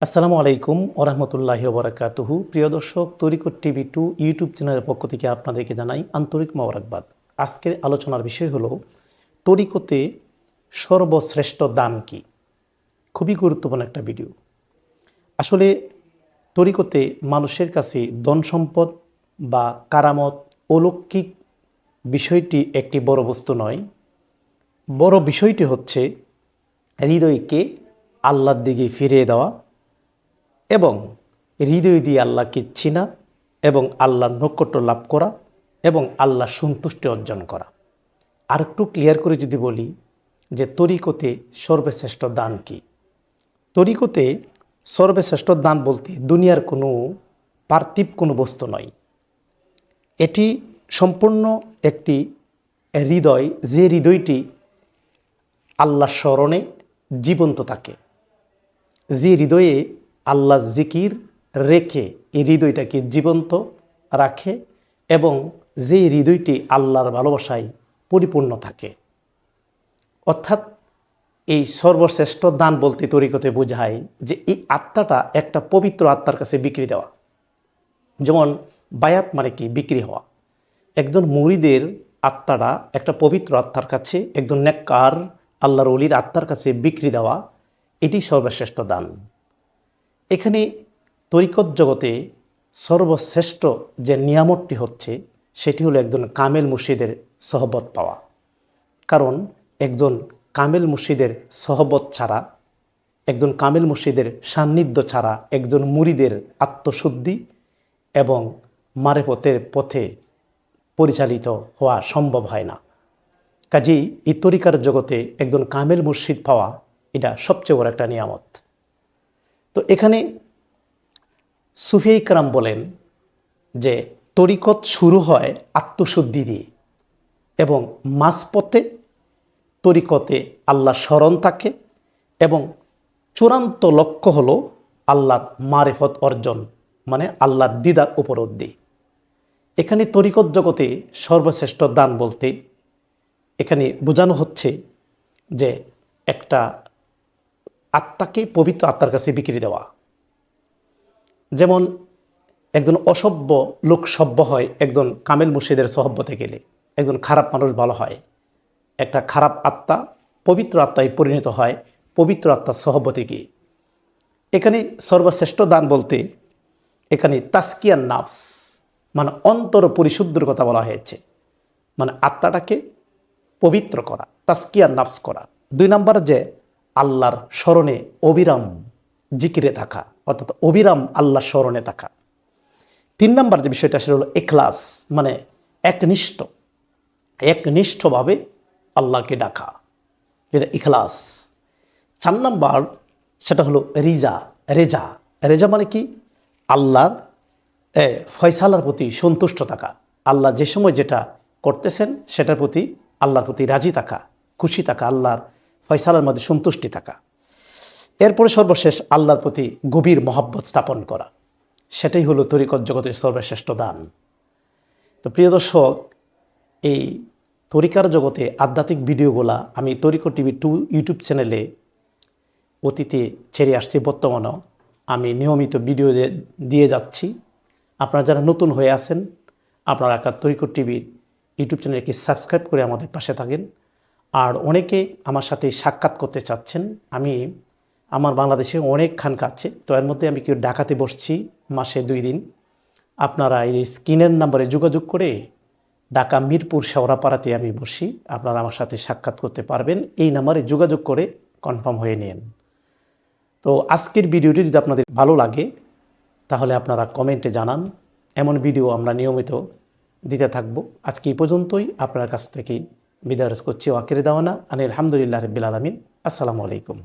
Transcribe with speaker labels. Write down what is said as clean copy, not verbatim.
Speaker 1: আসসালামু আলাইকুম ওরহমতুল্লাহি ওবরাকাতুহু। প্রিয় দর্শক, তরিকত টিভি 2 ইউটিউব চ্যানেলের পক্ষ থেকে আপনাদেরকে জানাই আন্তরিক মোবারকবাদ। আজকের আলোচনার বিষয় হলো তরিকতে সর্বশ্রেষ্ঠ দান কি। খুবই গুরুত্বপূর্ণ একটা ভিডিও। আসলে তরিকতে মানুষের কাছে ধন সম্পদ বা কারামত অলৌকিক বিষয়টি একটি বড় বস্তু নয়। বড় বিষয়টি হচ্ছে হৃদয়কে আল্লাহর দিকে ফিরিয়ে দেওয়া এবং হৃদয় দিয়ে আল্লাহকে চিনা এবং আল্লাহর নৈকট্য লাভ করা এবং আল্লাহর সন্তুষ্টি অর্জন করা। আর একটু ক্লিয়ার করে যদি বলি যে তরিকতে সর্বশ্রেষ্ঠ দান কি। তরিকতে সর্বশ্রেষ্ঠ দান বলতে দুনিয়ার কোনো পার্থিব কোনো বস্তু নয়। এটি সম্পূর্ণ একটি হৃদয়, যে হৃদয়টি আল্লাহর স্মরণে জীবন্ত থাকে, যে হৃদয়ে আল্লাহ জিকির রেখে এই হৃদয়টাকে জীবন্ত রাখে এবং যে হৃদয়টি আল্লাহর ভালোবাসায় পরিপূর্ণ থাকে। অর্থাৎ এই সর্বশ্রেষ্ঠ দান বলতে তরিকতে বোঝায় যে এই আত্মাটা একটা পবিত্র আত্মার কাছে বিক্রি দেওয়া। যেমন বায়াত মানে কি? বিক্রি হওয়া। একজন মুরিদের আত্মাটা একটা পবিত্র আত্মার কাছে, একজন নেককার আল্লাহর ওলির আত্মার কাছে বিক্রি দেওয়া, এটি সর্বশ্রেষ্ঠ দান। এখানে তরিকত জগতে সর্বশ্রেষ্ঠ যে নিয়ামতটি হচ্ছে সেটি হলো একজন কামেল মুর্শিদের সহবত পাওয়া। কারণ একজন কামেল মুর্শিদের সহবত ছাড়া, একজন কামেল মুর্শিদের সান্নিধ্য ছাড়া একজন মুরিদের আত্মশুদ্ধি এবং মারেফতের পথে পরিচালিত হওয়া সম্ভব হয় না। কাজেই এই তরিকার জগতে একজন কামেল মুর্শিদ পাওয়া এটা সবচেয়ে বড় একটা নিয়ামত। তো এখানে সুফি ইকরাম বলেন যে তরিকত শুরু হয় আত্মশুদ্ধি দিয়ে এবং মাঝপথে তরিকতে আল্লাহ স্মরণ থাকে এবং চূড়ান্ত লক্ষ্য হলো আল্লাহর মারেফত অর্জন, মানে আল্লাহর দিদার উপলব্ধি। এখানে তরিকত জগতে সর্বশ্রেষ্ঠ দান বলতে এখানে বোঝানো হচ্ছে যে একটা আত্মাকে পবিত্র আত্মার কাছে বিক্রি দেওয়া। যেমন একজন অসভ্য লোক সভ্য হয় একজন কামেল মুর্শিদের সহব্বতে গেলে, একজন খারাপ মানুষ ভালো হয়, একটা খারাপ আত্মা পবিত্র আত্মায় পরিণত হয় পবিত্র আত্মার সহব্বতে গিয়ে। এখানে সর্বশ্রেষ্ঠ দান বলতে এখানে তাস্কিয়ান নাফস মানে অন্তর পরিশুদ্ধর কথা বলা হয়েছে, মানে আত্মাটাকে পবিত্র করা, তাস্কিয়ান নাফস করা। 2 নম্বর যে আল্লাহর স্মরণে অবিরাম জিকিরে থাকা, অর্থাৎ অবিরাম আল্লাহর স্মরণে থাকা। 3 নম্বর যে বিষয়টা সেটা হলো ইখলাস, মানে একনিষ্ঠভাবে আল্লাহকে ডাকা, যেটা ইখলাস। 4 নম্বর সেটা হলো রেজা মানে কি? আল্লাহর ফয়সালার প্রতি সন্তুষ্ট থাকা, আল্লাহ যে সময় যেটা করতেছেন সেটার প্রতি আল্লাহর প্রতি রাজি থাকা, খুশি থাকা, আল্লাহর ফয়সালার মধ্যে সন্তুষ্টি থাকা। এরপরে সর্বশেষ আল্লাহর প্রতি গভীর মহব্বত স্থাপন করা, সেটাই হলো তরিকত জগতের সর্বশ্রেষ্ঠ দান। তো প্রিয় দর্শক, এই তরিকার জগতে আধ্যাত্মিক ভিডিওগুলা আমি তরিকত টিভি 2 ইউটিউব চ্যানেলে অতীতে ছেড়ে আসছি, বর্তমানেও আমি নিয়মিত ভিডিও দিয়ে যাচ্ছি। আপনারা যারা নতুন হয়ে আছেন আপনারা তরিকত টিভি ইউটিউব চ্যানেলকে সাবস্ক্রাইব করে আমাদের পাশে থাকেন। আর অনেকে আমার সাথে সাক্ষাৎ করতে চাচ্ছেন। আমার বাংলাদেশে অনেক খানকা আছে, তো এর মধ্যে আমি ঢাকাতে বসছি মাসে 2 দিন। আপনারা এই স্ক্রিনের নাম্বারে যোগাযোগ করে ঢাকা মিরপুর শেওড়াপাড়াতে আমি বসি, আপনারা আমার সাথে সাক্ষাৎ করতে পারবেন। এই নাম্বারে যোগাযোগ করে কনফার্ম হয়ে নিন। তো আজকের ভিডিওটি যদি আপনাদের ভালো লাগে তাহলে আপনারা কমেন্টে জানান, এমন ভিডিও আমরা নিয়মিত দিতে থাকবো। আজকে এই পর্যন্তই, আপনার কাছ থেকে বিদায় করছি। ওয়াকির দাওয়ানা আনিল হামদুলিল্লাহ রাব্বিল আলামিন। আসসালামু আলাইকুম।